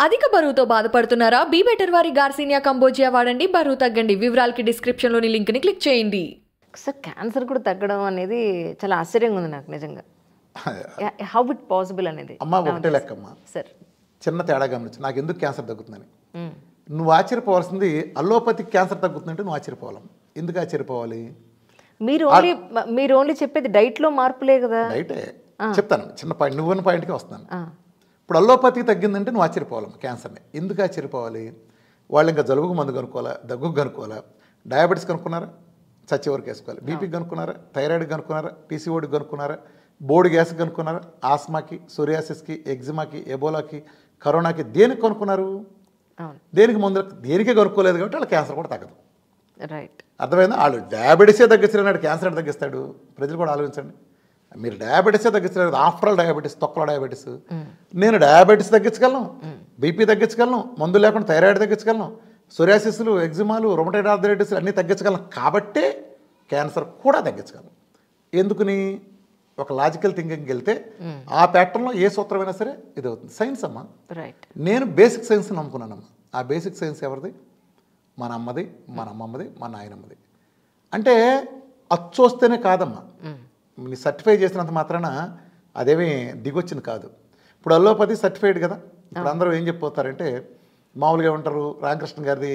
అధిక బరువుతో బాధపడుతున్నారా? బీ బెటర్ వారి గార్సినియా కంబోజియా వాడండి, బరువు తగ్గండి. వివరాలకి డిస్క్రిప్షన్లోని లింక్ని క్లిక్ చేయండి. సార్ క్యాన్సర్ కూడా తగ్గడం అనేది చాలా ఆశ్చర్యంగా ఉంది నాకు నిజంగా. హౌ ఇట్ పాసిబుల్ అనేది అమ్మ ఒకటే లెక్కమ్మా సార్, చిన్న తేడా గమనించు. నాకు ఎందుకు క్యాన్సర్ తగ్గుతుందని నువ్వు ఆశ్చర్యపోవాల్సింది, అల్లోపతికి క్యాన్సర్ తగ్గుతుందంటే నువ్వు ఆశ్చర్యపోవాలి. ఎందుకు ఆశ్చర్యపోవాలి? మీరు ఓన్లీ చెప్పేది డైట్లో మార్పులే కదా. డైటే చెప్తాను, చిన్న పాయింట్, నువ్వున్న పాయింట్కి వస్తాను. ఇప్పుడు అల్లోపతికి తగ్గిందంటే నువ్వు ఆశ్చర్యపోవాలమ్మా. క్యాన్సర్ని ఎందుకు ఆశ్చర్యపోవాలి? వాళ్ళు ఇంకా జలుబుకు మందు కనుక్కోవాలా, దగ్గుకు కనుక్కోవాలా, డయాబెటీస్ కనుక్కున్నారా, చచ్చే వరకు వేసుకోవాలి, బీపీకి కనుక్కున్నారా, థైరాయిడ్కి కనుక్కున్నారా, పీసీఓడికి కనుక్కున్నారా, బోర్డు గ్యాస్కి కనుక్కున్నారా, ఆస్మాకి, సోరియాసిస్కి, ఎగ్జిమాకి, ఎబోలాకి, కరోనాకి, దేనికి కనుక్కున్నారు? దేనికి మందులు? దేనికే కనుక్కోలేదు కాబట్టి వాళ్ళ క్యాన్సర్ కూడా తగ్గదు. రైట్, అర్థమైందా? వాళ్ళు డయాబెటీసే తగ్గించలేనాడు, క్యాన్సర్ అంటే తగ్గిస్తాడు? ప్రజలు కూడా ఆలోచించండి. మీరు డయాబెటీసే తగ్గించలేదు, ఆఫ్టర్ ఆల్ డయాబెటీస్, తొక్కలో డయాబెటీస్. నేను డయాబెటీస్ తగ్గించగలను, బీపీ తగ్గించగలను, మందు లేకుండా థైరాయిడ్ తగ్గించగలను, సోరియాసిస్లు, ఎగ్జిమాలు, రొమటైడ్ ఆర్థరైటిస్ అన్నీ తగ్గించగలను. కాబట్టే క్యాన్సర్ కూడా తగ్గించగలను. ఎందుకుని? ఒక లాజికల్ థింకింగ్కి వెళ్తే ఆ ప్యాటర్న్లో ఏ సూత్రమైనా సరే ఇది అవుతుంది. సైన్స్ అమ్మా. రైట్, నేను బేసిక్ సైన్స్ నమ్ముకున్నానమ్మా. ఆ బేసిక్ సైన్స్ ఎవరిది? మన అమ్మది, మన అమ్మమ్మది, మా నాయనమ్మది. అంటే అచ్చొస్తేనే కాదమ్మా, నీ సర్టిఫై చేసినంత మాత్రాన అదేమీ దిగొచ్చింది కాదు. ఇప్పుడు అల్లోపతి సర్టిఫైడ్ కదా. ఇప్పుడు అందరూ ఏం చెప్పిపోతారంటే, మామూలుగా ఉంటారు, రామకృష్ణ గారిది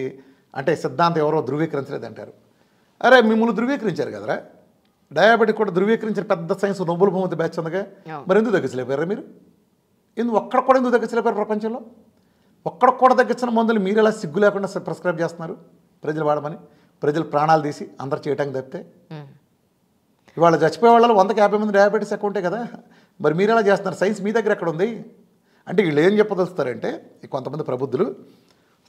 అంటే సిద్ధాంతం ఎవరో ధృవీకరించలేదు అంటారు. అరే మిమ్మల్ని ధృవీకరించారు కదరా, డయాబెటిక్ కూడా ధృవీకరించిన పెద్ద సైన్స్ నోబెల్ బహుమతి బ్యాచ్ ఉందిగా, మరి ఎందుకు తగ్గించలేపారా మీరు? ఒక్కడ కూడా ఎందుకు తగ్గించలేపారు? ప్రపంచంలో ఒక్కడ కూడా తగ్గించిన మందులు మీరు ఎలా సిగ్గు లేకుండా ప్రిస్క్రైబ్ చేస్తున్నారు ప్రజలు వాడమని? ప్రజలు ప్రాణాలు తీసి అందరు చేయటానికి తప్పితే ఇవాళ చచ్చిపోయే వాళ్ళు 150 మంది డయాబెటీస్ అకౌంటే కదా. మరి మీరు ఎలా చేస్తున్నారు? సైన్స్ మీ దగ్గర ఎక్కడ ఉంది? అంటే వీళ్ళు ఏం చెప్పదలుస్తారంటే, కొంతమంది ప్రబుద్ధులు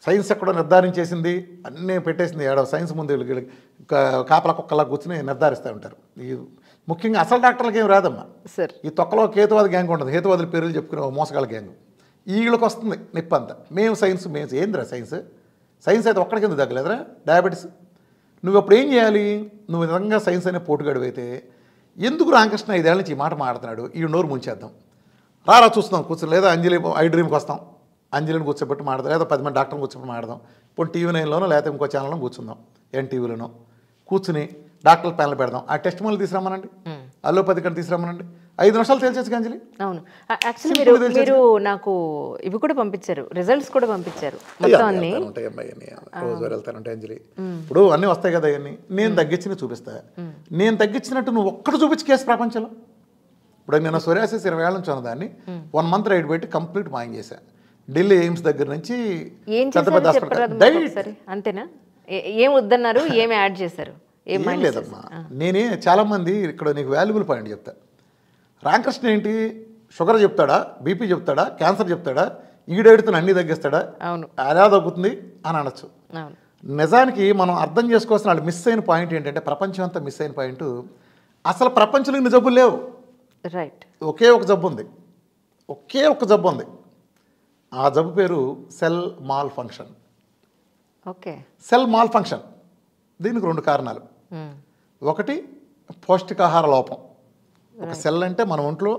సైన్స్ ఎక్కడో నిర్ధారించేసింది, అన్నీ పెట్టేసింది, ఏడవ సైన్స్ ముందు వీళ్ళు కాపలా కుక్కలా కూర్చుని నిర్ధారిస్తూ ఉంటారు. ఈ ముఖ్యంగా అసలు డాక్టర్లకి ఏం రాదమ్మా సార్. ఈ తొక్కలో కేతువాద గ్యాంగ్ ఉండదు, హేతువాదుల పేర్లు చెప్పుకునే మోసగాళ్ళ గ్యాంగ్. వీళ్ళకి వస్తుంది నిప్పు అంతా. మేము సైన్స్ ఏందిరా సైన్స్? సైన్స్ అయితే ఒక్కడికి ఎందుకు తగ్గలేదురా డయాబెటీస్? నువ్వు అప్పుడు ఏం చేయాలి? నువ్వు నిజంగా సైన్స్ అనే పోటుగాడు అయితే ఎందుకు రామకృష్ణ 5 ఏళ్ళ నుంచి ఈ మాట మాట్లాడుతున్నాడు, ఈ నోరు ముంచేద్దాం, రారా చూస్తున్నాం కూర్చొని, లేదా అంజలి ఐ డ్రీమ్కి వస్తాం, అంజలిని కూర్చోబెట్టి మాడదాం, లేదా 10 మంది డాక్టర్ని కూర్చోబెట్టి మాడదాం, ఇప్పుడు TV9లోనో లేకపోతే ఇంకో ఛానల్లో కూర్చుందాం, NTVలోనో కూర్చుని డాక్టర్ల ప్యానల్ పెడదాం, ఆ టెస్ట్ మళ్ళీ తీసుకురమ్మనండి, అల్లోపతి కంటే తీసుకురమ్మనండి, 5 నిమిషాలు తెలిసేసి అంజలి. అవును, యాక్చువల్లీ మీరు నాకు ఇవి కూడా పంపించారు, రిజల్ట్స్ కూడా పంపించారు మొత్తం అన్ని. రోజు వెళ్తానంటే అంజలి, ఇప్పుడు అన్నీ వస్తాయి కదా అవన్నీ. నేను తగ్గించిన చూపిస్తా, నేను తగ్గించినట్టు నువ్వు ఒక్కడు చూపించి కేసు ప్రపంచంలో. ఇప్పుడు నేను సోరియాసిస్ 20 ఏళ్ళ నుంచి ఉన్నదాన్ని 1 మంత్ రైడ్ పెట్టి కంప్లీట్ మాయం చేశా. ఢిల్లీ ఎయిమ్స్ దగ్గర నుంచి పెద్ద పెద్ద హాస్పిటల్. అంతేనా? ఏం వద్దన్నారు, ఏమి యాడ్ చేశారు? ఏం లేదమ్మా. నేనే చాలామంది ఇక్కడ నీకు వాల్యుబుల్ పాయింట్ చెప్తా. రామకృష్ణ ఏంటి, షుగర్ చెప్తాడా, బీపీ చెప్తాడా, క్యాన్సర్ చెప్తాడా, ఈడేడుతున్న అన్నీ తగ్గిస్తాడా, అలా తగ్గుతుంది అని అనొచ్చు. నిజానికి మనం అర్థం చేసుకోవాల్సిన వాళ్ళు మిస్ అయిన పాయింట్ ఏంటంటే, ప్రపంచం అంతా మిస్ అయిన పాయింట్, అసలు ప్రపంచంలో ఇన్ని జబ్బులు లేవు. రైట్, ఒకే ఒక జబ్బు ఉంది, ఒకే ఒక జబ్బు ఉంది. ఆ జబ్బు పేరు cell mall function. Okay, cell mall function. దీనికి 2 కారణాలు. ఒకటి పౌష్టికాహార లోపం. ఒక సెల్ అంటే మన ఒంట్లో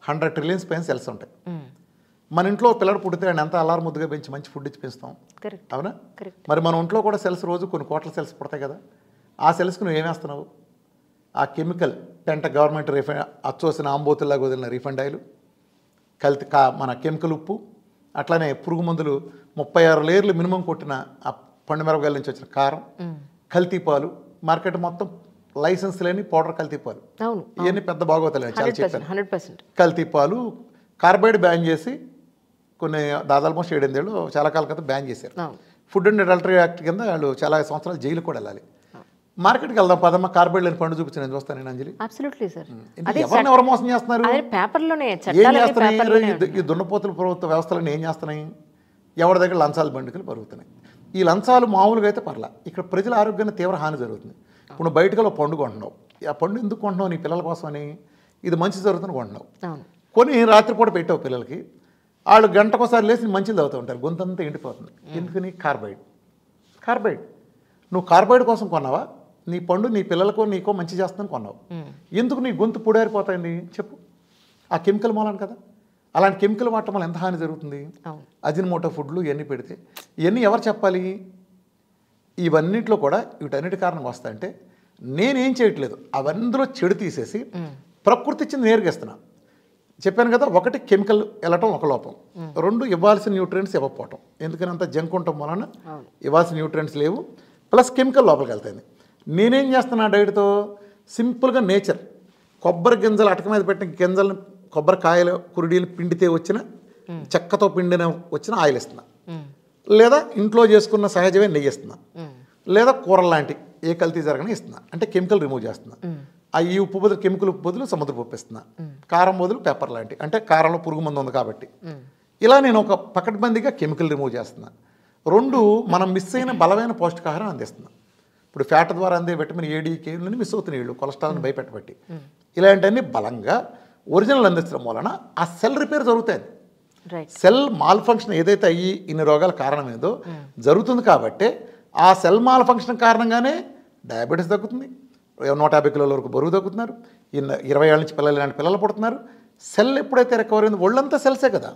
100 ట్రిలియన్స్ పైన సెల్స్ ఉంటాయి. మన ఇంట్లో పిల్లడు పుడితే ఆయన ఎంత అలారం ముద్దుగా పెంచి మంచి ఫుడ్ ఇచ్చి పెంచుతాం, అవునా? మరి మన ఒంట్లో కూడా సెల్స్ రోజు కొన్ని కోట్ల సెల్స్ పుడతాయి కదా. ఆ సెల్స్కి నువ్వు ఏమేస్తున్నావు? ఆ కెమికల్ పెంట గవర్నమెంట్ రిఫైన్ అచ్చోసిన ఆంబోతుల్లాగా వదిలిన రిఫైండ్ ఆయిల్, కల్తీ మన కెమికల్ ఉప్పు, అట్లానే పురుగు మందులు 36 లేయర్లు మినిమం కొట్టిన ఆ పండు మిరపకాయల నుంచి వచ్చిన కారం, కల్తీ పాలు, మార్కెట్ మొత్తం లైసెన్స్ లేని పౌడర్ కల్తీ పాలు, ఇవన్నీ పెద్ద బాగోతలే చాలా చెప్పాను. కల్తీ పాలు, కార్బైడ్ బ్యాన్ చేసి కొన్ని దాదాపు 7-8 ఏళ్ళు చాలా కాలం క్రితం బ్యాన్ చేశారు. ఫుడ్ అండ్ అడల్టరీ యాక్ట్ కింద వాళ్ళు చాలా సంవత్సరాలు జైలు కూడా వెళ్ళాలి. మార్కెట్కి వెళ్దాం పదమ్మా, కార్బైడ్ లేని పండు చూపించి నేను చూస్తాను. నేను అంజలి, ఎవరు మోసం చేస్తున్నారు? ఏం చేస్తున్నాయి ఈ దున్నపోతుల ప్రభుత్వ వ్యవస్థలను? ఏం చేస్తున్నాయి? ఎవరి దగ్గర లంచాలు బండికలు పరుగుతున్నాయి. ఈ లంచాలు మామూలుగా అయితే పర్లా, ఇక్కడ ప్రజల ఆరోగ్యాన్ని తీవ్ర హాని జరుగుతుంది. ఇప్పుడు నువ్వు బయటకు పండు కొంటున్నావు, ఆ పండు ఎందుకు కొంటున్నావు? నీ పిల్లల కోసమని, ఇది మంచి జరుగుతుంది కొంటున్నావు. కొని రాత్రిపూట పెట్టావు పిల్లలకి, వాళ్ళు గంటకోసారి లేచి మంచిది తాగుతూ ఉంటారు, గొంతంతా ఎండిపోతుంది. ఎందుకని? కార్బైడ్. నువ్వు కార్బైడ్ కోసం కొన్నావా? నీ పండు నీ పిల్లలకో నీకో మంచి చేస్తుందని కొన్నావు. ఎందుకు నీ గొంతు పొడారిపోతాయింది చెప్పు? ఆ కెమికల్ మూలాన్ని కదా. అలాంటి కెమికల్ వాడటం వల్ల ఎంత హాని జరుగుతుంది? అజినోమోటో ఫుడ్లు ఇవన్నీ పెడితే ఇవన్నీ ఎవరు చెప్పాలి? ఇవన్నిట్లో కూడా వీటన్నిటి కారణం వస్తాయంటే నేనేం చేయట్లేదు, అవన్నీలో చెడు తీసేసి ప్రకృతి ఇచ్చింది నేరుగా ఇస్తున్నా. చెప్పాను కదా, ఒకటి కెమికల్ వెళ్ళటం ఒక లోపం, రెండు ఇవ్వాల్సిన న్యూట్రియంట్స్ ఇవ్వకపోవటం. ఎందుకని అంత జంక్ ఉండటం వలన ఇవ్వాల్సిన న్యూట్రియంట్స్ లేవు, ప్లస్ కెమికల్ లోపలికి వెళ్తాయి. నేనేం చేస్తున్నా డైట్తో సింపుల్గా నేచర్, కొబ్బరి గింజలు అటక మీద పెట్టిన గింజలను, కొబ్బరికాయలు కురుడీలు పిండితే వచ్చిన చెక్కతో పిండిన వచ్చిన ఆయిల్ ఇస్తున్నా, లేదా ఇంట్లో చేసుకున్న సహజమే నెయ్యి ఇస్తున్నా, లేదా కూరలు లాంటి ఏ కల్తీ జరగని ఇస్తున్నా. అంటే కెమికల్ రిమూవ్ చేస్తున్నా. ఈ ఉప్పు బదులు కెమికల్ ఉప్పు బదులు సముద్రపు ఉప్పు ఇస్తున్నా, కారం బదులు పెప్పర్ లాంటి, అంటే కారంలో పురుగు మందు ఉంది కాబట్టి. ఇలా నేను ఒక పకడ్బందీగా కెమికల్ రిమూవ్ చేస్తున్నా. రెండు, మనం మిస్ అయిన బలమైన పౌష్టికాహారం అందిస్తున్నా. ఇప్పుడు ఫ్యాట్ ద్వారా అందే విటమిన్ ఏడీకేని మిస్ అవుతున్నాయి వీళ్ళు, కొలెస్ట్రాల్ని భయపెట్టబట్టి. ఇలాంటివన్నీ బలంగా ఒరిజినల్ అందించడం వలన ఆ సెల్ రిపేర్ జరుగుతుంది. సెల్ మాల్ ఫంక్షన్ ఏదైతే అయ్యి ఇన్ని రోగాల కారణం ఏదో జరుగుతుంది కాబట్టి ఆ సెల్ మాల్ ఫంక్షన్ కారణంగానే డయాబెటీస్ తగ్గుతుంది, 150 కిలోల వరకు బరువు తగ్గుతున్నారు, 20 ఏళ్ళ నుంచి పిల్లలు ఇలాంటి పిల్లలు పుడుతున్నారు. సెల్ ఎప్పుడైతే రికవర్ అయిందో ఒళ్ళంతా సెల్సే కదా,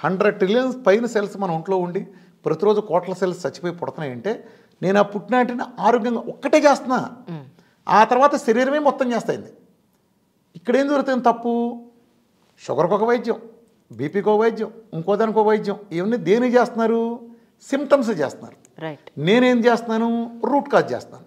100 ట్రిలియన్స్ పైన సెల్స్ మన ఒంట్లో ఉండి ప్రతిరోజు కోట్ల సెల్స్ చచ్చిపోయి పుడుతున్నాయంటే నేను ఆ పుట్టినాటిని ఆరోగ్యంగా ఒక్కటే చేస్తున్నా, ఆ తర్వాత శరీరమే మొత్తం చేస్తాయింది. ఇక్కడ ఏం జరుగుతుంది తప్పు? షుగర్కి ఒక వైద్యం, బీపీకి ఒక వైద్యం, ఇంకో దానికి ఒక వైద్యం, ఇవన్నీ దేనికి చేస్తున్నారు? సిమ్టమ్స్ చేస్తున్నారు. నేనేం చేస్తున్నాను? రూట్ కాజ్ చేస్తున్నాను.